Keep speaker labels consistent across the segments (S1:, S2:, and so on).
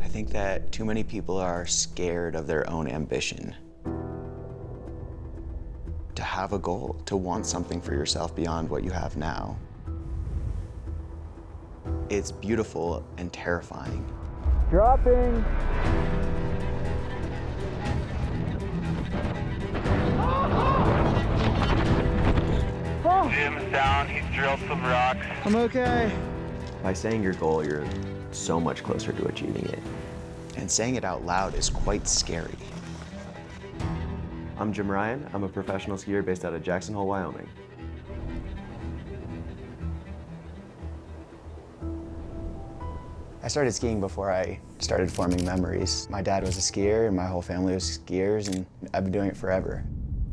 S1: I think that too many people are scared of their own ambition. To have a goal, to want something for yourself beyond what you have now. It's beautiful and terrifying.
S2: Dropping.
S3: Jim's down, he's drilled some rocks.
S2: I'm okay.
S4: By saying your goal, you're so much closer to achieving it.
S1: And saying it out loud is quite scary.
S4: I'm Jim Ryan. I'm a professional skier based out of Jackson Hole, Wyoming.
S1: I started skiing before I started forming memories. My dad was a skier and my whole family was skiers, and I've been doing it forever.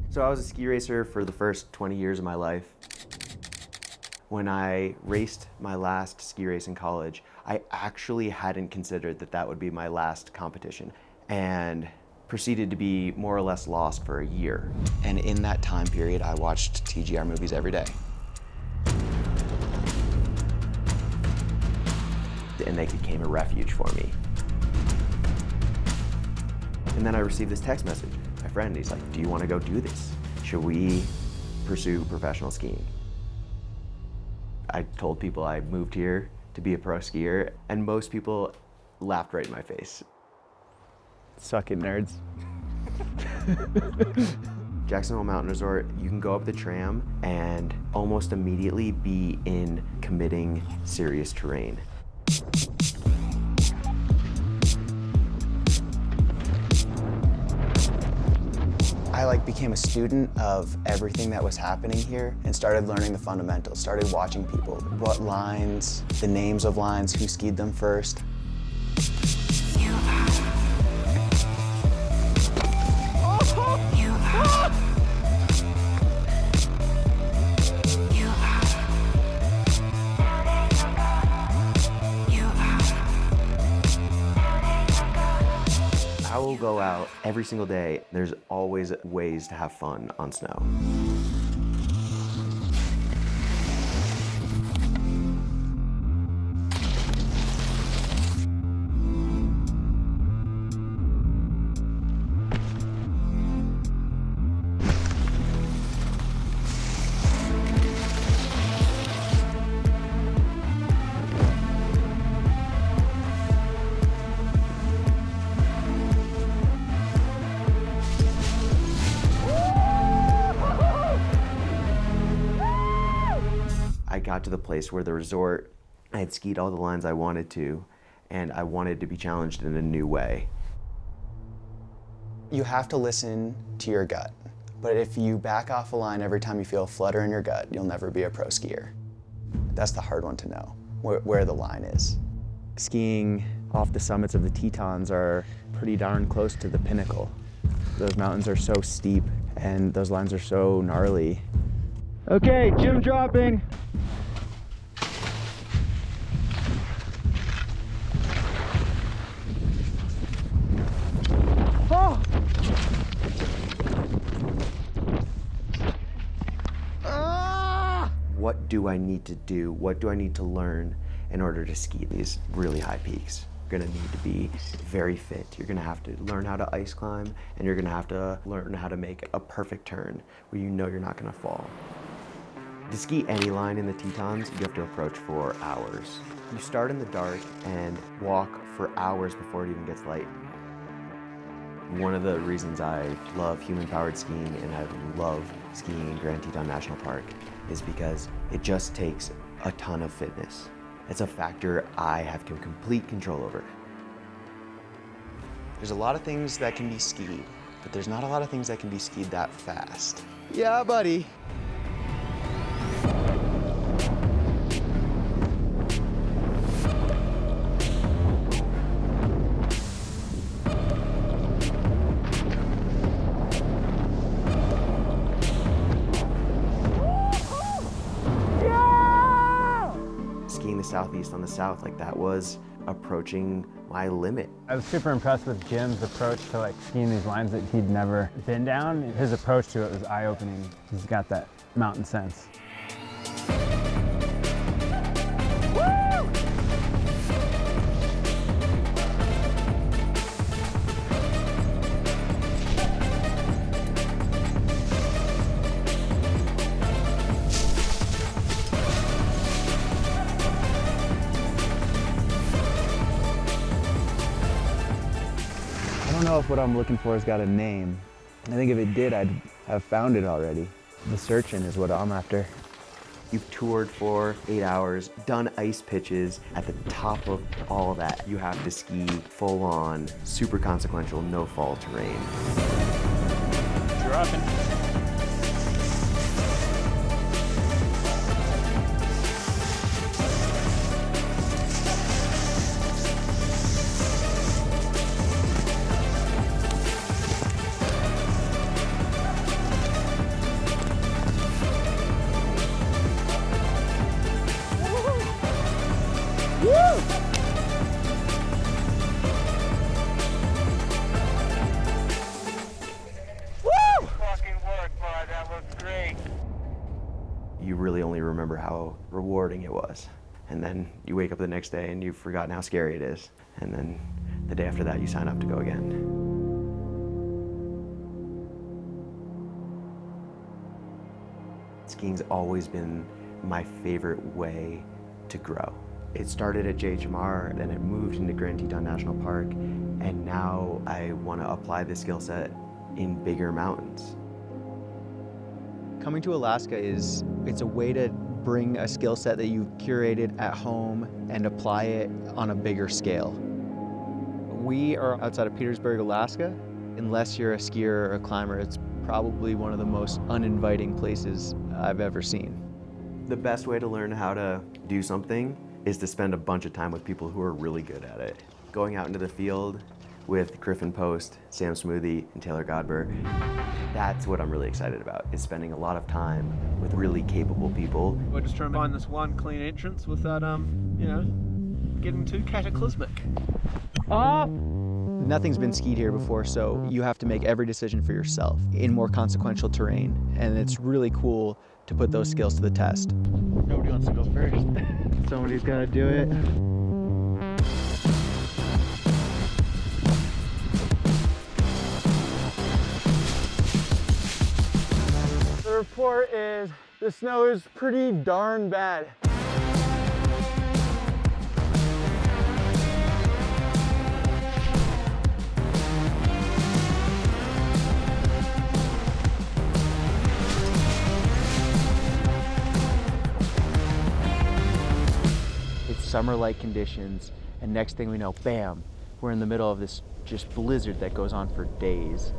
S4: So I was a ski racer for the first 20 years of my life. When I raced my last ski race in college, I actually hadn't considered that that would be my last competition, and proceeded to be more or less lost for a year.
S1: And in that time period, I watched TGR movies every day.
S4: And they became a refuge for me. And then I received this text message. My friend, he's like, do you want to go do this? Should we pursue professional skiing? I told people I moved here to be a pro skier, and most people laughed right in my face.
S2: Suck it, nerds.
S4: Jackson Hole Mountain Resort, you can go up the tram and almost immediately be in committing serious terrain.
S1: I became a student of everything that was happening here and started learning the fundamentals, started watching people, what lines, the names of lines, who skied them first.
S4: I will go out every single day. There's always ways to have fun on snow. I got to the place where the resort, I had skied all the lines I wanted to, and I wanted to be challenged in a new way.
S1: You have to listen to your gut, but if you back off a line every time you feel a flutter in your gut, you'll never be a pro skier. That's the hard one to know, where the line is.
S2: Skiing off the summits of the Tetons are pretty darn close to the pinnacle. Those mountains are so steep and those lines are so gnarly. Okay, Jim dropping. Oh! Ah!
S4: What do I need to do? What do I need to learn in order to ski these really high peaks? You're gonna need to be very fit. You're gonna have to learn how to ice climb, and you're gonna have to learn how to make a perfect turn where you know you're not gonna fall. To ski any line in the Tetons, you have to approach for hours. You start in the dark and walk for hours before it even gets light. One of the reasons I love human-powered skiing and I love skiing in Grand Teton National Park is because it just takes a ton of fitness. It's a factor I have complete control over.
S1: There's a lot of things that can be skied, but there's not a lot of things that can be skied that fast.
S2: Yeah, buddy.
S4: Skiing the Southeast on the South, like that was approaching my limit.
S5: I was super impressed with Jim's approach to skiing these lines that he'd never been down. His approach to it was eye-opening. He's got that mountain sense.
S2: don't know if what I'm looking for has got a name. I think if it did, I'd have found it already. The searching is what I'm after.
S4: You've toured for 8 hours, done ice pitches. At the top of all of that, you have to ski full on, super consequential, no fall terrain.
S5: Dropping.
S3: Fucking work, bud. That looks great.
S4: You really only remember how rewarding it was. And then you wake up the next day and you've forgotten how scary it is. And then the day after that, you sign up to go again. Skiing's always been my favorite way to grow. It started at JHMR, then it moved into Grand Teton National Park, and now I want to apply this skill set in bigger mountains.
S1: Coming to Alaska it's a way to bring a skill set that you've curated at home and apply it on a bigger scale. We are outside of Petersberg, Alaska. Unless you're a skier or a climber, it's probably one of the most uninviting places I've ever seen.
S4: The best way to learn how to do something is to spend a bunch of time with people who are really good at it. Going out into the field with Griffin Post, Sam Smoothie, and Taylor Godber, that's what I'm really excited about, is spending a lot of time with really capable people.
S6: We're just trying to find this one clean entrance without, getting too cataclysmic.
S1: Nothing's been skied here before, so you have to make every decision for yourself in more consequential terrain, and it's really cool to put those skills to the test.
S2: Nobody wants to go first. Somebody's got to do it.
S5: The report is the snow is pretty darn bad.
S2: It's summer-like conditions, and next thing we know, bam, we're in the middle of this just blizzard that goes on for days.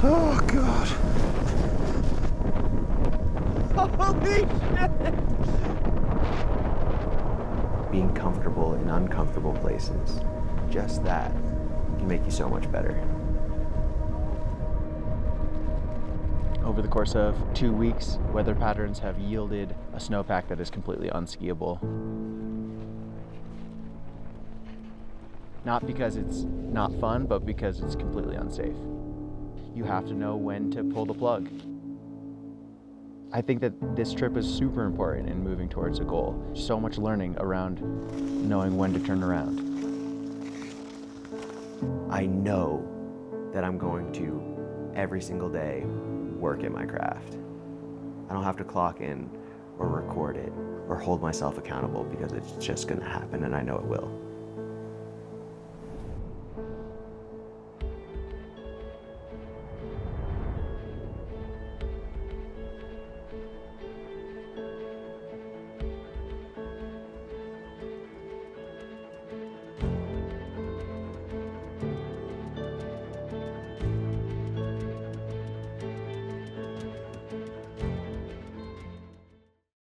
S1: Oh, God. Holy shit!
S4: Being comfortable in uncomfortable places, just that can make you so much better.
S2: Over the course of 2 weeks, weather patterns have yielded a snowpack that is completely unskiable. Not because it's not fun, but because it's completely unsafe. You have to know when to pull the plug. I think that this trip is super important in moving towards a goal. So much learning around knowing when to turn around.
S4: I know that I'm going to, every single day, work at my craft. I don't have to clock in or record it or hold myself accountable because it's just gonna happen and I know it will.